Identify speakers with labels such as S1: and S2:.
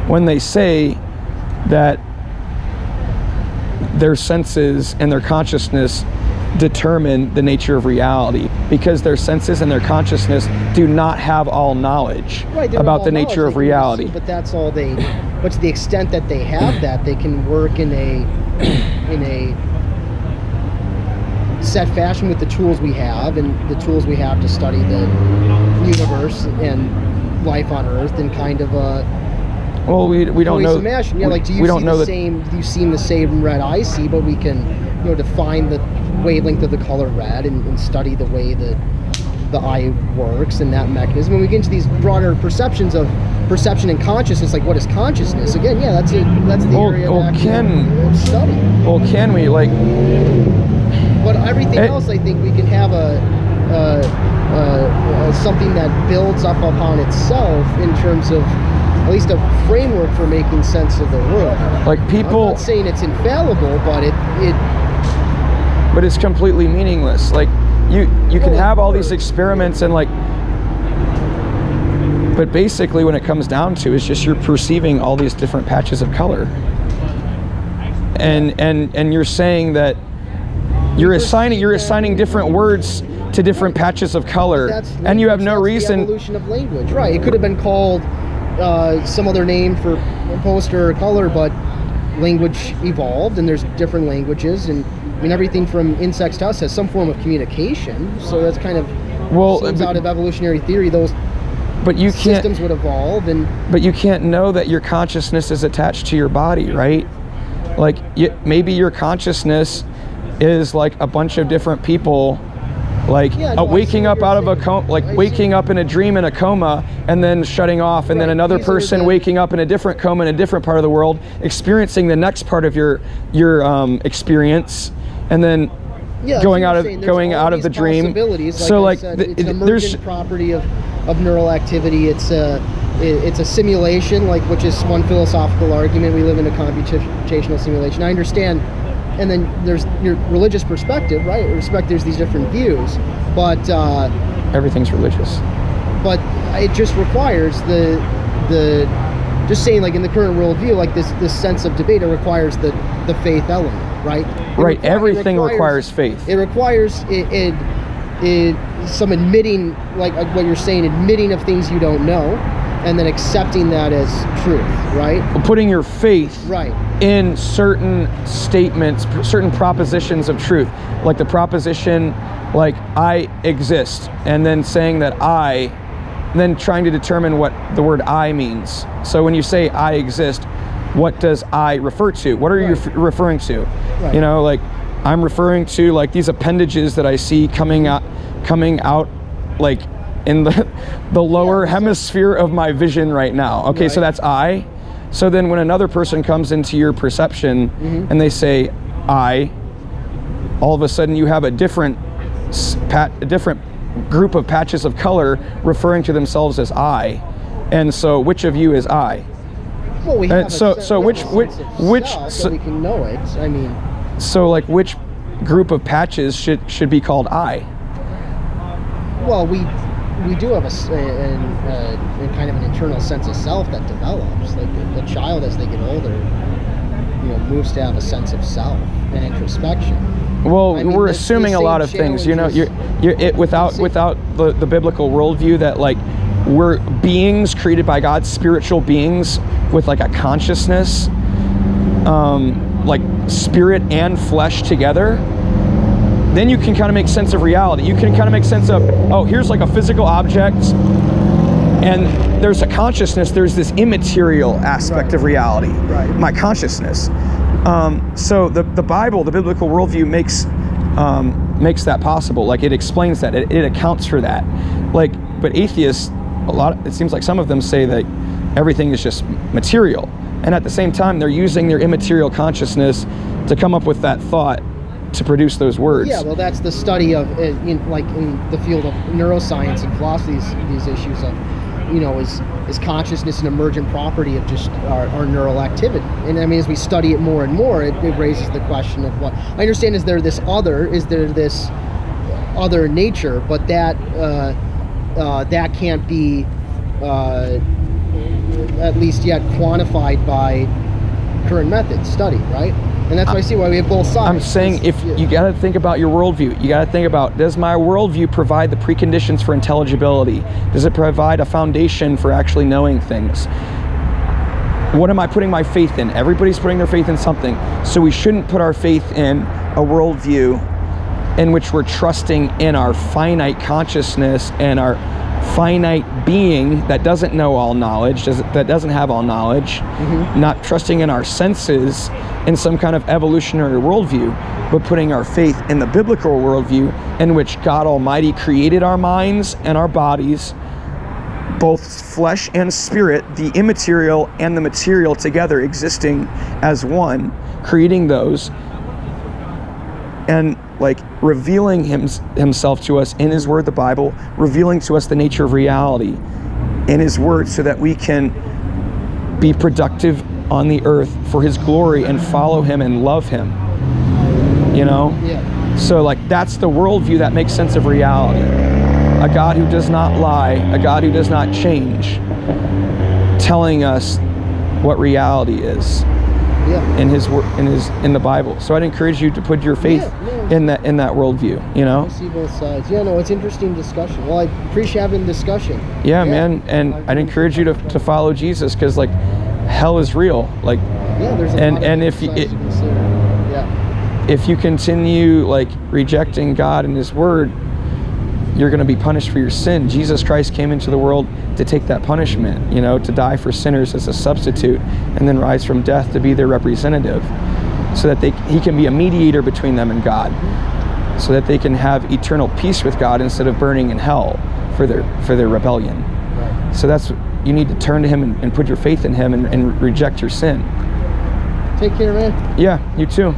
S1: when they say that their senses and their consciousness determine the nature of reality, because their senses and their consciousness do not have all knowledge about the nature of reality.
S2: But that's all they, but to the extent that they have that, they can work in a set fashion with the tools we have, and the tools we have to study the universe and life on Earth, and kind of
S1: well, we don't know.
S2: Yeah, like, do you see the same red I see? But we can, define the wavelength of the color red and study the way that the eye works and that mechanism. When we get into these broader perceptions of perception and consciousness, like what is consciousness? Again, yeah, that's the area of study.
S1: Well, can we
S2: But everything else, I think we can have something that builds up upon itself in terms of at least a framework for making sense of the world.
S1: Like people,
S2: I'm not saying it's infallible, but
S1: but it's completely meaningless. Like you can have all these experiments and but basically when it comes down to, it's just you're perceiving all these different patches of color, and you're saying that you're assigning different words to different patches of color, and you have no reason.
S2: The evolution of language, right? It could have been called some other name for poster or color, but language evolved, and there's different languages, and everything from insects to us has some form of communication. So that's kind of seems out of evolutionary theory. Those systems would evolve,
S1: but you can't know that your consciousness is attached to your body, right? Like maybe your consciousness is like a bunch of different people, waking up out of a coma, waking up in a dream in a coma, and then shutting off, and then another person waking up in a different coma in a different part of the world, experiencing the next part of your experience, and then going out of the dream. So
S2: it's an emergent property of neural activity. It's a simulation, which is one philosophical argument. We live in a computational simulation. I understand. And then there's your religious perspective, right? There's these different views, but
S1: everything's religious.
S2: But it just requires the just saying, like in the current worldview, like this sense of debate, it requires the faith element, right?
S1: Everything requires faith.
S2: It requires some admitting, like what you're saying, admitting of things you don't know, and then accepting that as truth, right?
S1: Putting your faith in certain statements, certain propositions of truth, like the proposition, like I exist, and then saying that and then trying to determine what the word I means. So when you say I exist, what does I refer to? What are you referring to? Right. Like I'm referring to like these appendages that I see coming out like in the lower hemisphere of my vision right now. Okay, so that's I. So then when another person comes into your perception and they say I, all of a sudden you have a different group of patches of color referring to themselves as I. And so which of you is I?
S2: Well, we have
S1: so we
S2: can know it. I mean,
S1: so like which group of patches should be called I?
S2: Well, we do have a kind of an internal sense of self that develops. Like the child, as they get older, moves to have a sense of self and introspection.
S1: Well, we're assuming a lot of things. Without the biblical worldview that like we're beings created by God, spiritual beings with like a consciousness, like spirit and flesh together. Then you can kind of make sense of reality. You can kind of make sense of, oh, here's like a physical object, and there's a consciousness. There's this immaterial aspect of reality, my consciousness. So the Bible, the biblical worldview makes that possible. Like it explains that, it accounts for that. But atheists, it seems like some of them say that everything is just material, and at the same time they're using their immaterial consciousness to come up with that thought to produce those words.
S2: Yeah, well, that's the study of, in the field of neuroscience and philosophy, these issues of, is consciousness an emergent property of just our neural activity? And I mean, as we study it more and more, it raises the question of what I understand: is there this other nature? But that can't be at least yet quantified by current methods, study, right? And that's why I see why we have both sides.
S1: I'm saying you got to think about your worldview. You got to think about, does my worldview provide the preconditions for intelligibility? Does it provide a foundation for actually knowing things? What am I putting my faith in? Everybody's putting their faith in something. So we shouldn't put our faith in a worldview in which we're trusting in our finite consciousness and our finite being that doesn't know all knowledge, that doesn't have all knowledge, not trusting in our senses in some kind of evolutionary worldview, but putting our faith in the biblical worldview in which God Almighty created our minds and our bodies, both flesh and spirit, the immaterial and the material together existing as one, creating those, and like revealing himself to us in his word, the Bible, revealing to us the nature of reality in his word so that we can be productive on the earth for his glory and follow him and love him, you know?
S2: Yeah.
S1: So like that's the worldview that makes sense of reality. A God who does not lie, a God who does not change, telling us what reality is.
S2: Yeah.
S1: In the Bible. So I'd encourage you to put your faith in that worldview, you know?
S2: I see both sides. Yeah, no, it's interesting discussion. Well, I appreciate having discussion.
S1: Yeah, man. And I'd encourage you to follow Jesus, because like hell is real. Like,
S2: yeah, there's a lot of sides to consider. Yeah.
S1: If you continue like rejecting God and his word, you're going to be punished for your sin. Jesus Christ came into the world to take that punishment, you know, to die for sinners as a substitute and then rise from death to be their representative, so that he can be a mediator between them and God, so that they can have eternal peace with God instead of burning in hell for their rebellion.
S2: Right.
S1: So that's, you need to turn to him and put your faith in him and reject your sin.
S2: Take care, man.
S1: Yeah, you too.